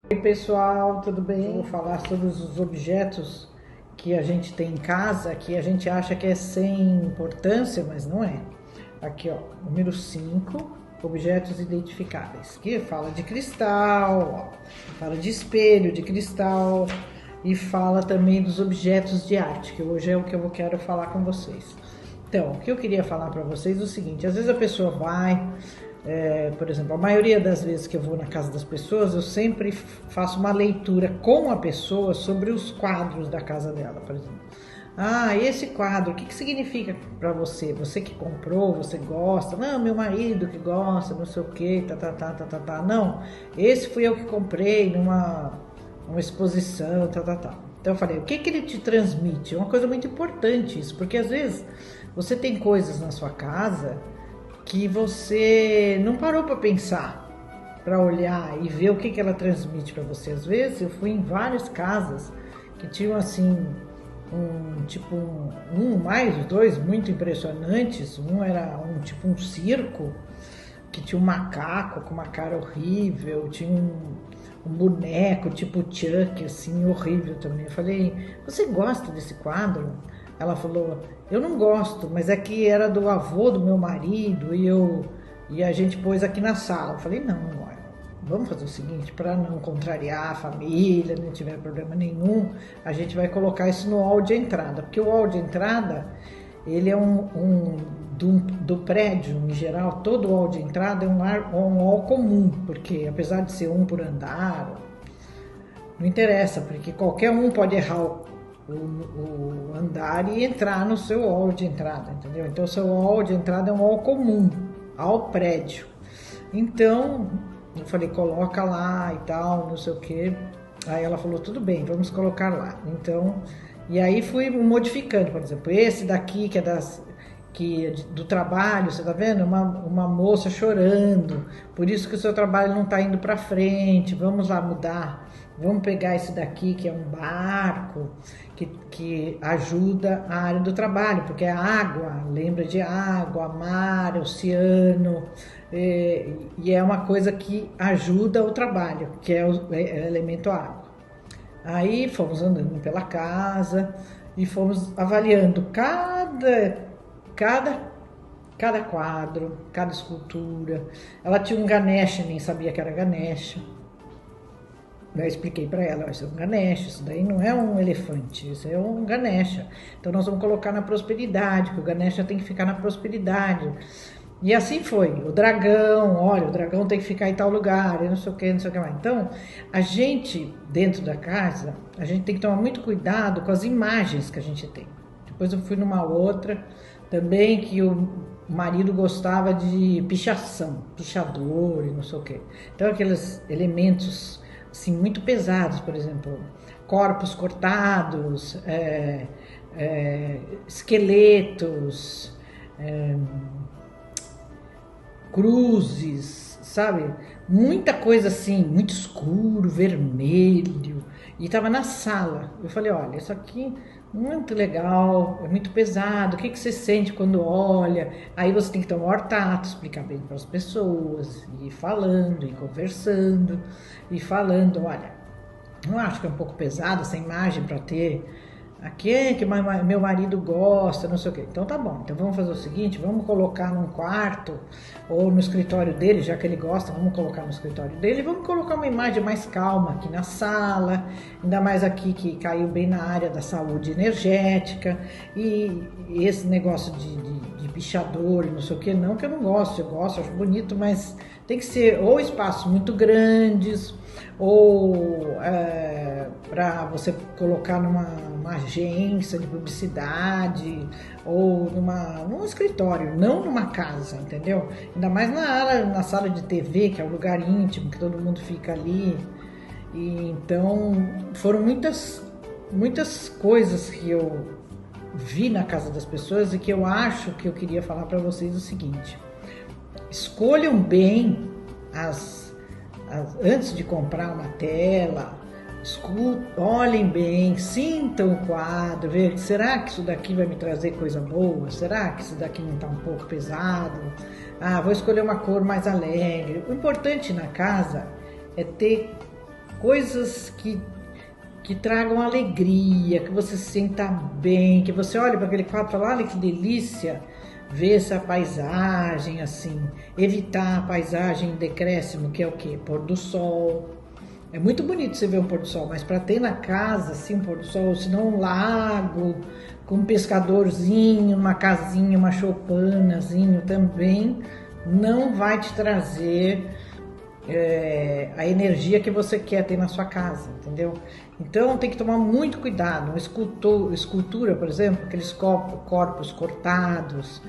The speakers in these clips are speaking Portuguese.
Oi pessoal, tudo bem? Eu vou falar sobre os objetos que a gente tem em casa, que a gente acha que é sem importância, mas não é. Aqui ó, número 5, objetos identificáveis, que fala de cristal, ó, fala de espelho de cristal e fala também dos objetos de arte, que hoje é o que eu quero falar com vocês. Então, o que eu queria falar para vocês é o seguinte, às vezes a pessoa vai, por exemplo, a maioria das vezes que eu vou na casa das pessoas, eu sempre faço uma leitura com a pessoa sobre os quadros da casa dela, por exemplo. Ah, esse quadro, o que significa para você? Você que comprou, você gosta? Não, meu marido que gosta, não sei o que, tá. Não, esse fui eu que comprei numa exposição, tá. Então eu falei, o que ele te transmite? É uma coisa muito importante isso, porque às vezes você tem coisas na sua casa que você não parou para pensar, para olhar e ver o que ela transmite para você. Às vezes eu fui em várias casas que tinham assim mais dois muito impressionantes. Um era um circo que tinha um macaco com uma cara horrível, tinha um boneco tipo Chuck, assim, horrível também. Eu falei, você gosta desse quadro? Ela falou, eu não gosto, mas é que era do avô do meu marido e a gente pôs aqui na sala. Eu falei, não, olha, vamos fazer o seguinte, para não contrariar a família, não tiver problema nenhum, a gente vai colocar isso no hall de entrada, porque o hall de entrada, ele é do prédio, em geral, todo hall de entrada é um hall comum, porque apesar de ser um por andar, não interessa, porque qualquer um pode errar o andar e entrar no seu hall de entrada, entendeu? Então o seu hall de entrada é um hall comum ao prédio. Então eu falei, coloca lá e tal, não sei o que. Aí ela falou, tudo bem, vamos colocar lá. Então, e aí fui modificando, por exemplo, esse daqui que é do trabalho, você tá vendo? Uma moça chorando, por isso que o seu trabalho não está indo para frente, vamos lá mudar, vamos pegar esse daqui que é um barco, que ajuda a área do trabalho, porque a água, lembra de água, mar, oceano, e é uma coisa que ajuda o trabalho, que é o elemento água. Aí fomos andando pela casa e fomos avaliando cada, cada quadro, cada escultura. Ela tinha um Ganesha, nem sabia que era Ganesha. Daí expliquei para ela, isso é um Ganesha, isso daí não é um elefante, isso é um Ganesha. Então nós vamos colocar na prosperidade, que o Ganesha tem que ficar na prosperidade. E assim foi, o dragão, olha, o dragão tem que ficar em tal lugar, e não sei o que, não sei o que mais. Então, a gente, dentro da casa, a gente tem que tomar muito cuidado com as imagens que a gente tem. Depois eu fui numa outra, também que o marido gostava de pichação, pichador e não sei o que. Então, aqueles elementos, assim, muito pesados, por exemplo, corpos cortados, esqueletos, cruzes, sabe? Muita coisa assim, muito escuro, vermelho. E tava na sala. Eu falei, olha, isso aqui muito legal, é muito pesado. O que você sente quando olha? Aí você tem que tomar o tato, explicar bem para as pessoas, e ir falando, e conversando, e falando, olha, não acho que é um pouco pesado essa imagem para ter aqui é que meu marido gosta, não sei o que. Então tá bom, então vamos fazer o seguinte, vamos colocar num quarto ou no escritório dele, já que ele gosta, vamos colocar no escritório dele, vamos colocar uma imagem mais calma aqui na sala, ainda mais aqui que caiu bem na área da saúde energética, e esse negócio de pichador e não sei o que, não que eu não gosto, eu gosto, acho bonito, mas tem que ser ou espaços muito grandes, ou para você colocar numa agência de publicidade, ou num escritório, não numa casa, entendeu? Ainda mais na sala de TV, que é um lugar íntimo, que todo mundo fica ali. E então foram muitas coisas que eu vi na casa das pessoas e que eu acho que eu queria falar para vocês o seguinte: escolham bem antes de comprar uma tela, olhem bem, sintam o quadro, ver, será que isso daqui vai me trazer coisa boa? Será que isso daqui não está um pouco pesado? Ah, vou escolher uma cor mais alegre. O importante na casa é ter coisas que tragam alegria, que você se sinta bem, que você olhe para aquele quadro e fala, olha que delícia ver essa paisagem assim, evitar a paisagem em decréscimo, que é o quê? Pôr do sol. É muito bonito você ver um pôr do sol, mas para ter na casa assim um pôr do sol, se não um lago, com um pescadorzinho, uma casinha, uma choupanazinho também, não vai te trazer a energia que você quer ter na sua casa, entendeu? Então tem que tomar muito cuidado. Uma escultura, por exemplo, aqueles corpos cortados,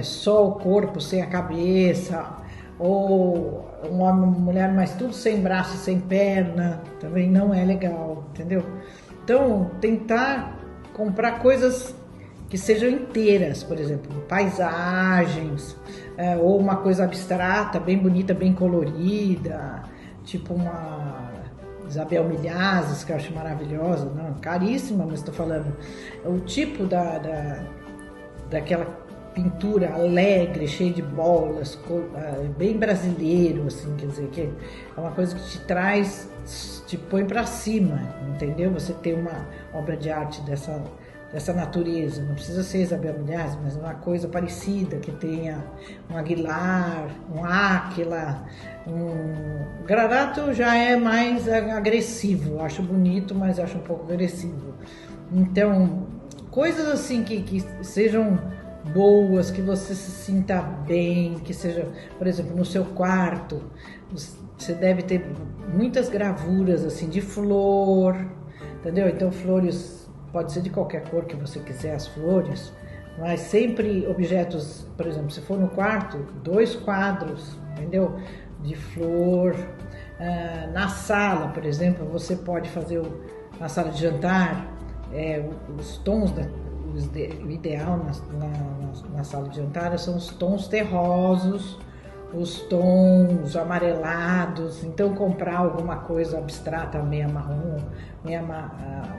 só o corpo sem a cabeça, ou um homem, uma mulher, mas tudo sem braço, sem perna, também não é legal, entendeu? Então tentar comprar coisas que sejam inteiras, por exemplo, paisagens, ou uma coisa abstrata, bem bonita, bem colorida, tipo uma Isabel Milhazes, que eu acho maravilhosa, não, caríssima, mas estou falando, o tipo daquela pintura alegre, cheia de bolas, bem brasileiro, assim, quer dizer, que é uma coisa que te traz, te põe para cima, entendeu? Você ter uma obra de arte dessa natureza, não precisa ser Isabel Milhazes, mas uma coisa parecida, que tenha um Aguilar, um Áquila, o Granato já é mais agressivo, eu acho bonito, mas acho um pouco agressivo. Então, coisas assim que sejam boas, que você se sinta bem, que seja, por exemplo, no seu quarto, você deve ter muitas gravuras assim de flor, entendeu? Então flores pode ser de qualquer cor que você quiser, as flores, mas sempre objetos, por exemplo, se for no quarto, 2 quadros, entendeu? De flor. Na sala, por exemplo, você pode fazer na sala de jantar, os tons, o ideal na sala de jantar são os tons terrosos, os tons amarelados. Então comprar alguma coisa abstrata, meia marrom, meia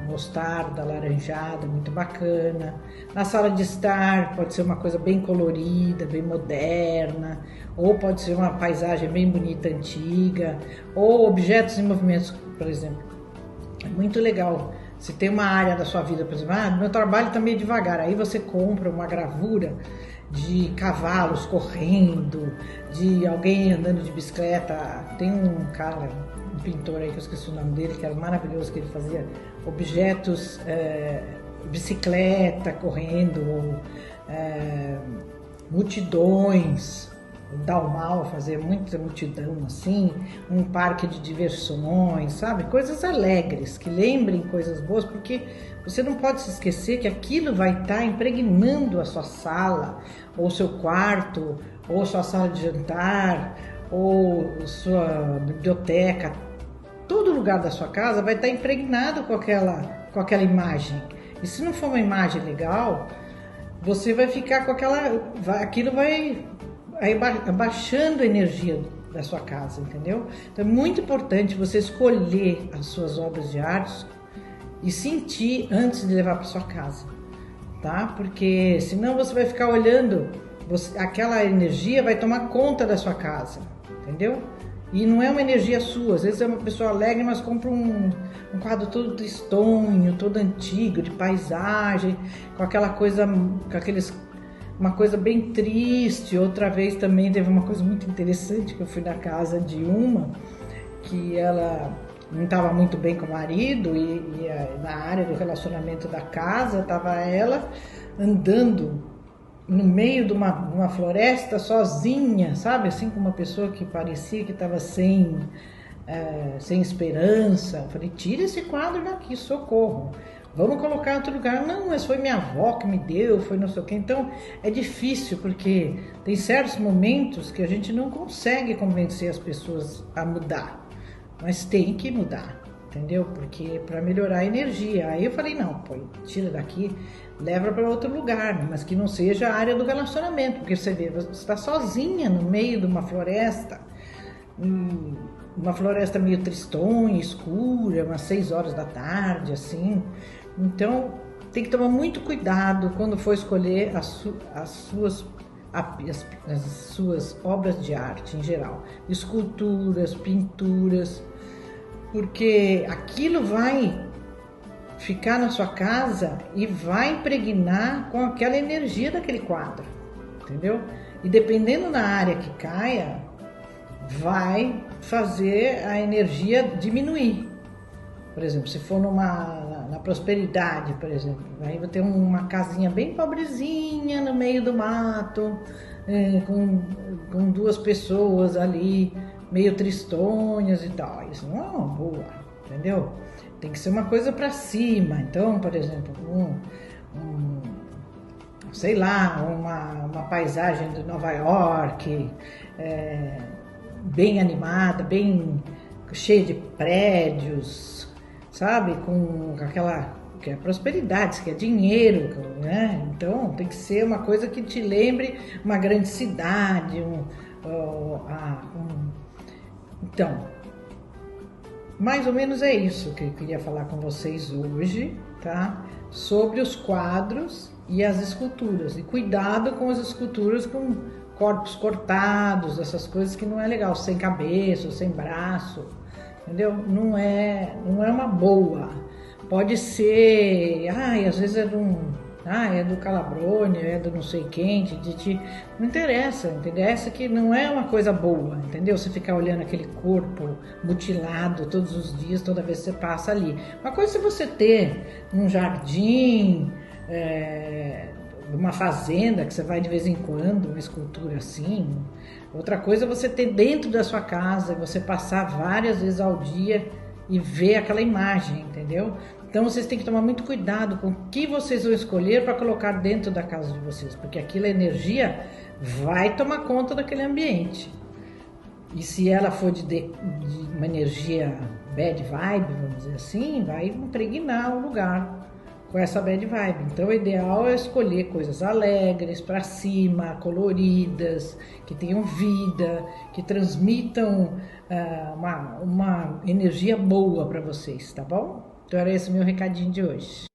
mostarda, alaranjada, muito bacana. Na sala de estar pode ser uma coisa bem colorida, bem moderna, ou pode ser uma paisagem bem bonita, antiga, ou objetos em movimentos, por exemplo. É muito legal. Se tem uma área da sua vida, por exemplo, meu trabalho está meio devagar, aí você compra uma gravura de cavalos correndo, de alguém andando de bicicleta. Tem um cara, um pintor aí que eu esqueci o nome dele, que era maravilhoso, que ele fazia objetos, bicicleta correndo, ou multidões, Dalmal fazer muita multidão assim, um parque de diversões, sabe? Coisas alegres, que lembrem coisas boas, porque você não pode se esquecer que aquilo vai estar impregnando a sua sala, ou seu quarto, ou sua sala de jantar, ou sua biblioteca. Todo lugar da sua casa vai estar impregnado com aquela imagem. E se não for uma imagem legal, você vai ficar com aquilo vai abaixando a energia da sua casa, entendeu? Então é muito importante você escolher as suas obras de arte e sentir antes de levar para sua casa, tá? Porque senão você vai ficar olhando, aquela energia vai tomar conta da sua casa, entendeu? E não é uma energia sua. Às vezes é uma pessoa alegre, mas compra um quadro todo tristonho, todo antigo, de paisagem, com aquela coisa, uma coisa bem triste. Outra vez também teve uma coisa muito interessante, que eu fui na casa de uma que ela não estava muito bem com o marido, e na área do relacionamento da casa estava ela andando no meio de uma floresta sozinha, sabe, assim, com uma pessoa que parecia que estava sem esperança. Eu falei, tira esse quadro daqui, socorro, vamos colocar em outro lugar. Não, mas foi minha avó que me deu, foi não sei o que. Então é difícil, porque tem certos momentos que a gente não consegue convencer as pessoas a mudar, mas tem que mudar, entendeu? Porque para melhorar a energia. Aí eu falei, não, pô, tira daqui, leva para outro lugar, mas que não seja a área do relacionamento, porque você vê, você está sozinha no meio de uma floresta meio tristonha, escura, umas 6 horas da tarde, assim. Então tem que tomar muito cuidado quando for escolher as suas obras de arte em geral, esculturas, pinturas, porque aquilo vai ficar na sua casa e vai impregnar com aquela energia daquele quadro, entendeu? E dependendo da área que caia, vai fazer a energia diminuir. Por exemplo, se for na prosperidade, por exemplo, aí vai ter uma casinha bem pobrezinha no meio do mato, com duas pessoas ali, meio tristonhas e tal. Isso não é uma boa, entendeu? Tem que ser uma coisa para cima. Então, por exemplo, sei lá, uma paisagem de Nova York, bem animada, bem cheia de prédios, sabe? Com aquela que é prosperidade, que é dinheiro, né? Então tem que ser uma coisa que te lembre uma grande cidade, então, mais ou menos é isso que eu queria falar com vocês hoje, tá? Sobre os quadros e as esculturas. E cuidado com as esculturas com corpos cortados, essas coisas que não é legal, sem cabeça, sem braço, entendeu? Não é uma boa. Pode ser, às vezes é do Calabrone, é do não sei quem, não interessa, interessa que não é uma coisa boa, entendeu? Você ficar olhando aquele corpo mutilado todos os dias, toda vez que você passa ali. Uma coisa é você ter um jardim, uma fazenda que você vai de vez em quando, uma escultura assim. Outra coisa é você ter dentro da sua casa, você passar várias vezes ao dia e ver aquela imagem, entendeu? Então vocês têm que tomar muito cuidado com o que vocês vão escolher para colocar dentro da casa de vocês, porque aquela energia vai tomar conta daquele ambiente. E se ela for de uma energia bad vibe, vamos dizer assim, vai impregnar o lugar com essa bad vibe. Então o ideal é escolher coisas alegres, para cima, coloridas, que tenham vida, que transmitam uma energia boa para vocês, tá bom? Então era esse o meu recadinho de hoje.